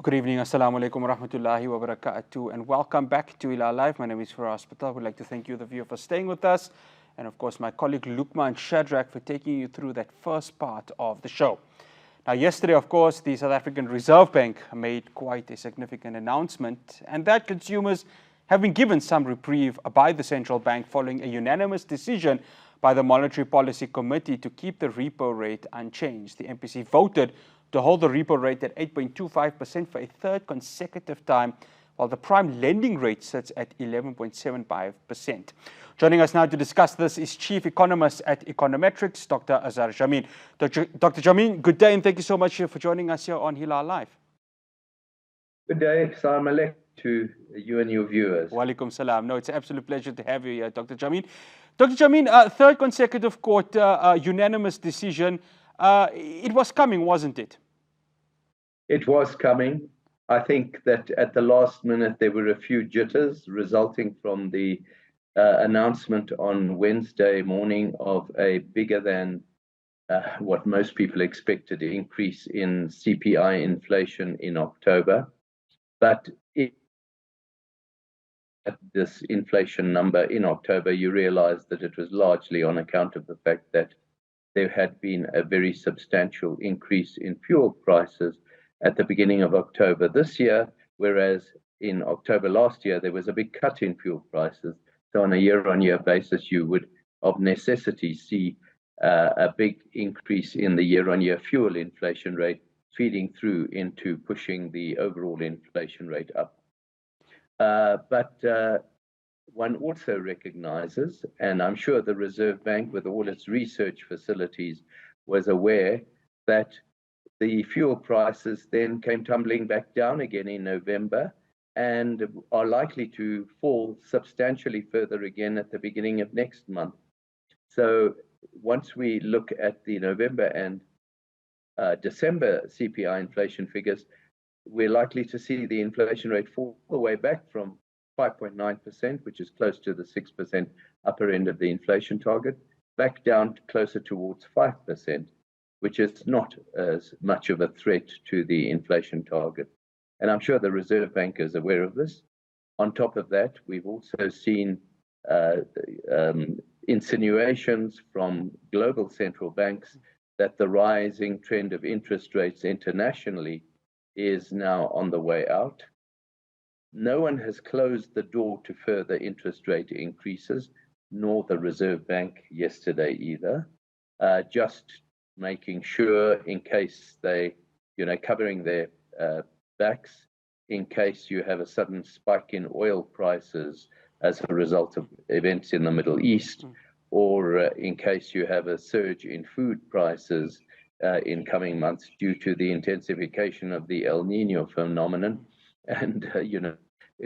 Good evening, Assalamu alaikum wa rahmatullahi wa barakatuh, and welcome back to Hilaal Live. My name is Farah Hospital. I would like to thank you, the viewer, for staying with us, and of course, my colleague Lukman Shadrack for taking you through that first part of the show. Now, yesterday, of course, the South African Reserve Bank made quite a significant announcement, and that consumers have been given some reprieve by the central bank following a unanimous decision by the Monetary Policy Committee to keep the repo rate unchanged. The MPC voted to hold the repo rate at 8.25% for a third consecutive time, while the prime lending rate sits at 11.75%. Joining us now to discuss this is Chief Economist at Econometrix, Dr Azar Jammine. Dr. Jammine, good day and thank you so much for joining us here on Hilaal Live. Good day, Salam alaikum to you and your viewers. Wa alaikum salam. No, it's an absolute pleasure to have you here, Dr. Jammine. Dr. Jammine, third consecutive court unanimous decision. It was coming, wasn't it? It was coming. I think that at the last minute there were a few jitters resulting from the announcement on Wednesday morning of a bigger than what most people expected increase in CPI inflation in October. But at this inflation number in October, you realize that it was largely on account of the fact that there had been a very substantial increase in fuel prices at the beginning of October this year, whereas in October last year, there was a big cut in fuel prices. So on a year-on-year basis, you would, of necessity, see a big increase in the year-on-year fuel inflation rate, feeding through into pushing the overall inflation rate up. But one also recognizes, and I'm sure the Reserve Bank, with all its research facilities, was aware that the fuel prices then came tumbling back down again in November and are likely to fall substantially further again at the beginning of next month. So once we look at the November and December CPI inflation figures, we're likely to see the inflation rate fall all the way back from 5.9%, which is close to the 6% upper end of the inflation target, back down closer towards 5%, which is not as much of a threat to the inflation target. And I'm sure the Reserve Bank is aware of this. On top of that, we've also seen insinuations from global central banks that the rising trend of interest rates internationally is now on the way out. No one has closed the door to further interest rate increases, nor the Reserve Bank yesterday either, just making sure in case they, covering their backs, in case you have a sudden spike in oil prices as a result of events in the Middle East, or in case you have a surge in food prices in coming months due to the intensification of the El Nino phenomenon. And,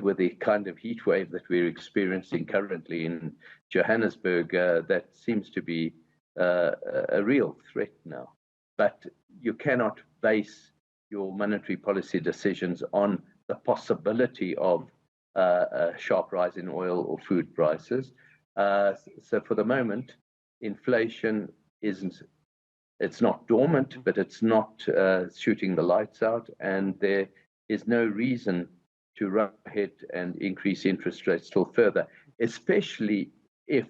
with the kind of heat wave that we're experiencing currently in Johannesburg, that seems to be a real threat now. But you cannot base your monetary policy decisions on the possibility of a sharp rise in oil or food prices. So for the moment, inflation it's not dormant, but it's not shooting the lights out, and there is no reason to run ahead and increase interest rates still further, especially if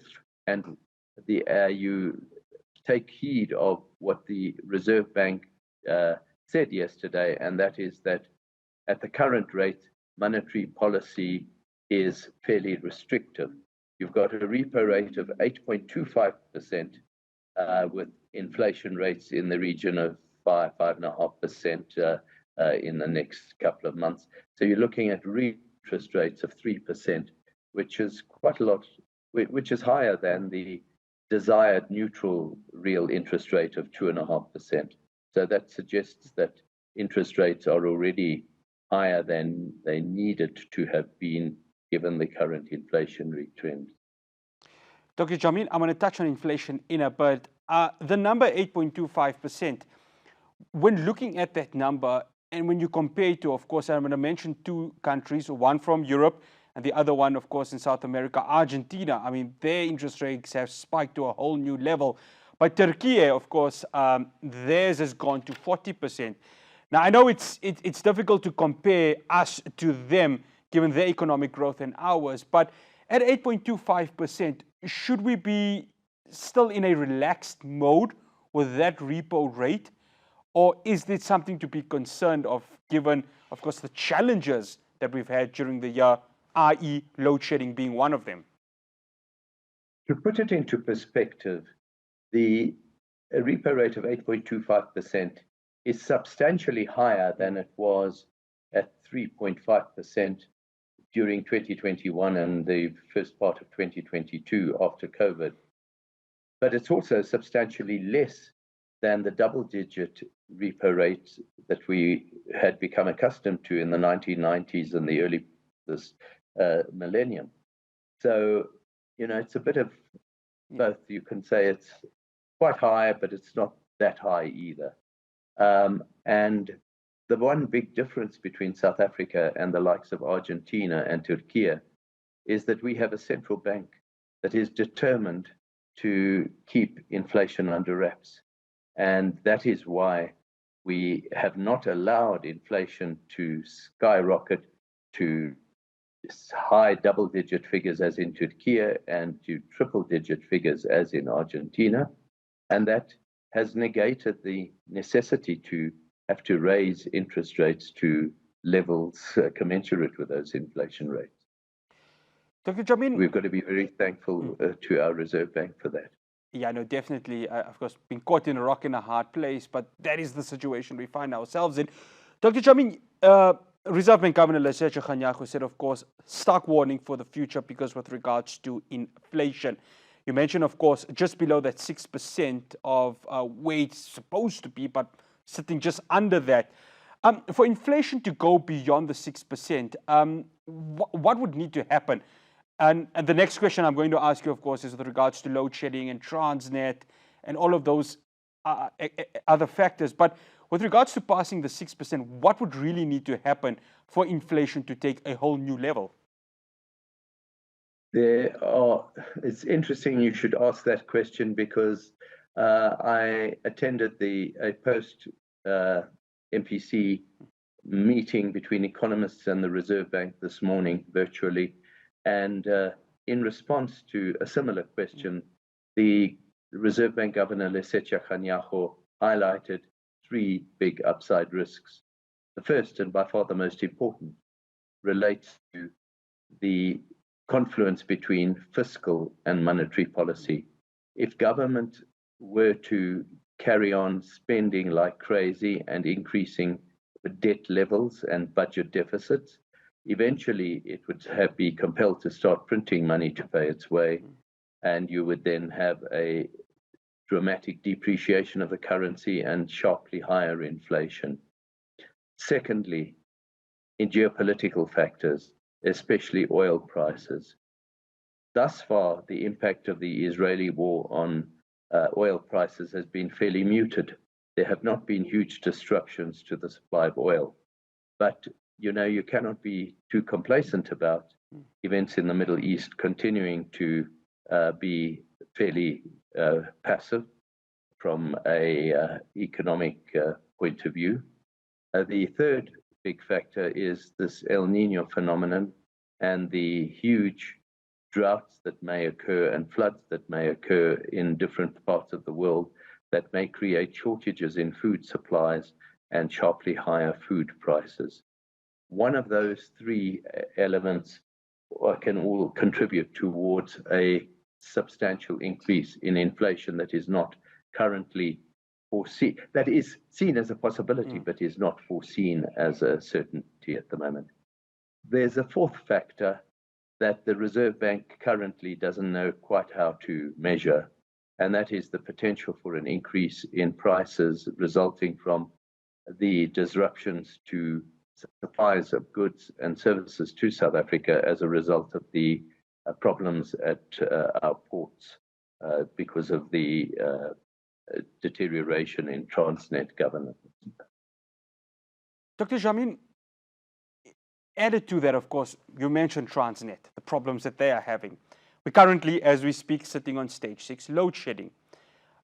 you take heed of what the Reserve Bank said yesterday, and that is that at the current rate, monetary policy is fairly restrictive. You've got a repo rate of 8.25% with inflation rates in the region of 5.5% in the next couple of months. So you're looking at interest rates of 3%, which is quite a lot, which is higher than the desired neutral real interest rate of 2.5%. So that suggests that interest rates are already higher than they needed to have been given the current inflationary trend. Dr. Jammine, I'm going to touch on inflation in a bit. The number 8.25%, when looking at that number, and when you compare it to, of course, I'm going to mention two countries, one from Europe and the other one, of course, in South America, Argentina. I mean, their interest rates have spiked to a whole new level. But Turkey, of course, theirs has gone to 40%. Now, I know it's difficult to compare us to them given their economic growth and ours, but at 8.25%, should we be still in a relaxed mode with that repo rate? Or is this something to be concerned of, given, of course, the challenges that we've had during the year, i.e. load shedding being one of them? To put it into perspective, the repo rate of 8.25% is substantially higher than it was at 3.5% during 2021 and the first part of 2022 after COVID. But it's also substantially less than the double-digit repo rates that we had become accustomed to in the 1990s and the early this millennium. So, it's a bit of both. You can say it's quite high, but it's not that high either. And the one big difference between South Africa and the likes of Argentina and Turkey is that we have a central bank that is determined to keep inflation under wraps. And that is why we have not allowed inflation to skyrocket to high double-digit figures as in Turkey and to triple-digit figures as in Argentina. And that has negated the necessity to have to raise interest rates to levels commensurate with those inflation rates. Dr. Jammine, we've got to be very thankful to our Reserve Bank for that. Yeah, no, definitely. Of course, been caught in a rock and a hard place, but that is the situation we find ourselves in. Dr. Jammine, Reserve Bank Governor Lesetja Kganyago said, of course, stark warning for the future because with regards to inflation. You mentioned, of course, just below that 6% of where it's supposed to be, but sitting just under that. For inflation to go beyond the 6%, what would need to happen? And the next question I'm going to ask you, of course, is with regards to load shedding and Transnet and all of those other factors. But with regards to passing the 6%, what would really need to happen for inflation to take a whole new level? It's interesting you should ask that question because I attended a post MPC meeting between economists and the Reserve Bank this morning virtually. And in response to a similar question, the Reserve Bank Governor Lesetja Kganyago highlighted three big upside risks. The first, and by far the most important, relates to the confluence between fiscal and monetary policy. If government were to carry on spending like crazy and increasing debt levels and budget deficits, eventually it would be compelled to start printing money to pay its way, and you would then have a dramatic depreciation of the currency and sharply higher inflation. Secondly, in geopolitical factors, especially oil prices. Thus far, the impact of the Israeli war on oil prices has been fairly muted. There have not been huge disruptions to the supply of oil, but you cannot be too complacent about events in the Middle East continuing to be fairly passive from a economic point of view. The third big factor is this El Nino phenomenon and the huge droughts that may occur and floods that may occur in different parts of the world that may create shortages in food supplies and sharply higher food prices. One of those three elements can all contribute towards a substantial increase in inflation that is not currently foreseen, that is seen as a possibility, but is not foreseen as a certainty at the moment. There's a fourth factor that the Reserve Bank currently doesn't know quite how to measure, and that is the potential for an increase in prices resulting from the disruptions to supplies of goods and services to South Africa as a result of the problems at our ports because of the deterioration in Transnet governance. Dr. Jammine, added to that, of course, you mentioned Transnet, the problems that they are having. We're currently, as we speak, sitting on stage 6, load shedding.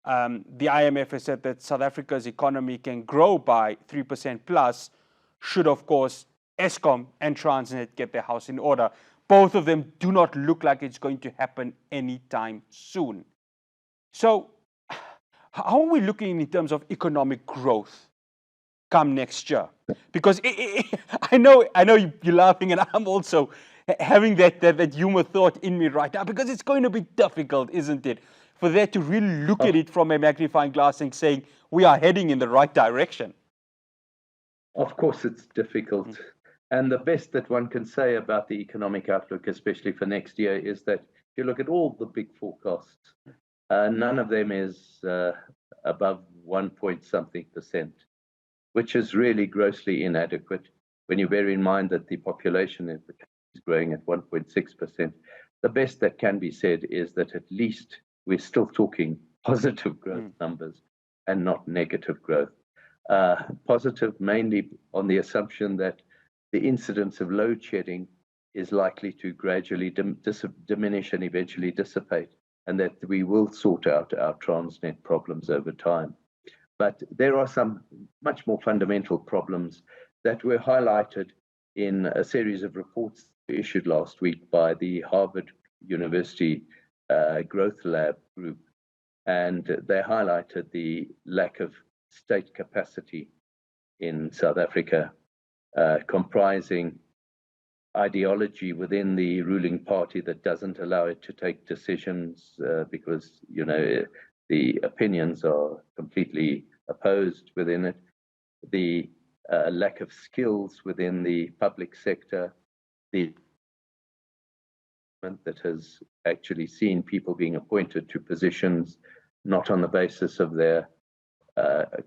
The IMF has said that South Africa's economy can grow by 3% plus, should, of course, Eskom and Transnet get their house in order. Both of them do not look like it's going to happen anytime soon. So how are we looking in terms of economic growth come next year? Because I know you're laughing, and I'm also having that humor thought in me right now, because it's going to be difficult, isn't it, for there to really look at it from a magnifying glass and saying we are heading in the right direction. Of course, it's difficult. And the best that one can say about the economic outlook, especially for next year, is that if you look at all the big forecasts, none of them is above 1 point something percent, which is really grossly inadequate when you bear in mind that the population is growing at 1.6%. The best that can be said is that at least we're still talking positive growth numbers and not negative growth. Positive mainly on the assumption that the incidence of load shedding is likely to gradually diminish and eventually dissipate, and that we will sort out our Transnet problems over time. But there are some much more fundamental problems that were highlighted in a series of reports issued last week by the Harvard University Growth Lab group. And they highlighted the lack of state capacity in South Africa, comprising ideology within the ruling party that doesn't allow it to take decisions because, you know, the opinions are completely opposed within it, the lack of skills within the public sector, the that has actually seen people being appointed to positions not on the basis of their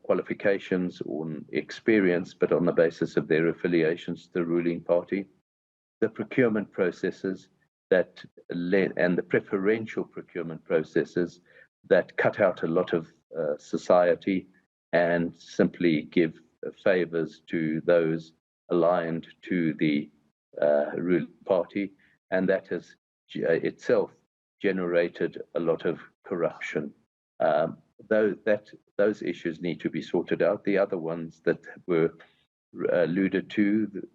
qualifications or experience, but on the basis of their affiliations to the ruling party. The procurement processes that led, and the preferential procurement processes that cut out a lot of society and simply give favors to those aligned to the ruling party, and that has itself generated a lot of corruption. Those issues need to be sorted out. The other ones that were alluded to,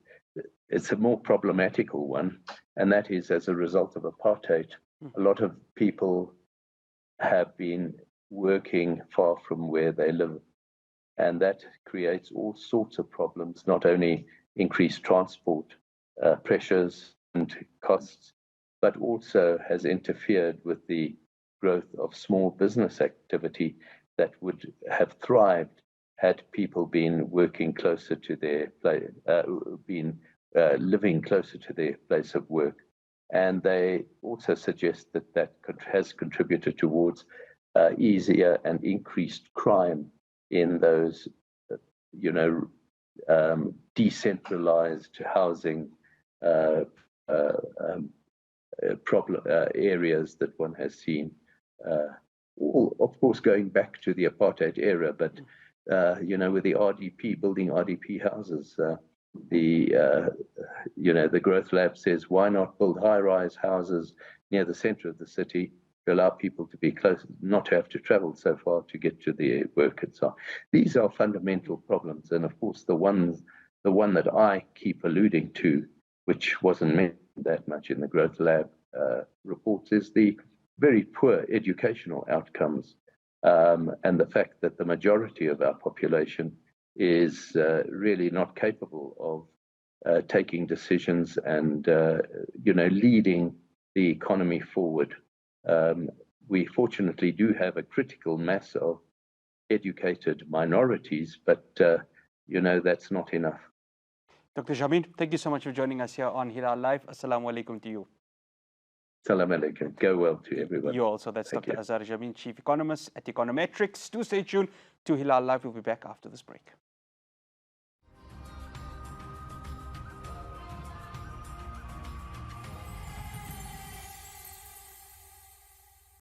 it's a more problematical one, and that is as a result of apartheid. A lot of people have been working far from where they live, and that creates all sorts of problems, not only increased transport pressures and costs, but also has interfered with the growth of small business activity that would have thrived had people been working closer to their place, living closer to their place of work. And they also suggest that that has contributed towards easier and increased crime in those, decentralized housing areas that one has seen. All, of course, going back to the apartheid era, but with the RDP, building RDP houses, the Growth Lab says, why not build high-rise houses near the center of the city to allow people to be close, not to have to travel so far to get to their work and so on. These are fundamental problems, and of course, the one that I keep alluding to, which wasn't mentioned that much in the Growth Lab reports, is the very poor educational outcomes, and the fact that the majority of our population is really not capable of taking decisions and leading the economy forward. We fortunately do have a critical mass of educated minorities, but that's not enough. Dr. Jammine, thank you so much for joining us here on Hilaal Live. Assalamu alaikum to you. Assalamu alaikum. Go well to everyone. You also. That's Dr. Azar Jammine, Chief Economist at Econometrix. Do stay tuned to Hilaal Live. We'll be back after this break.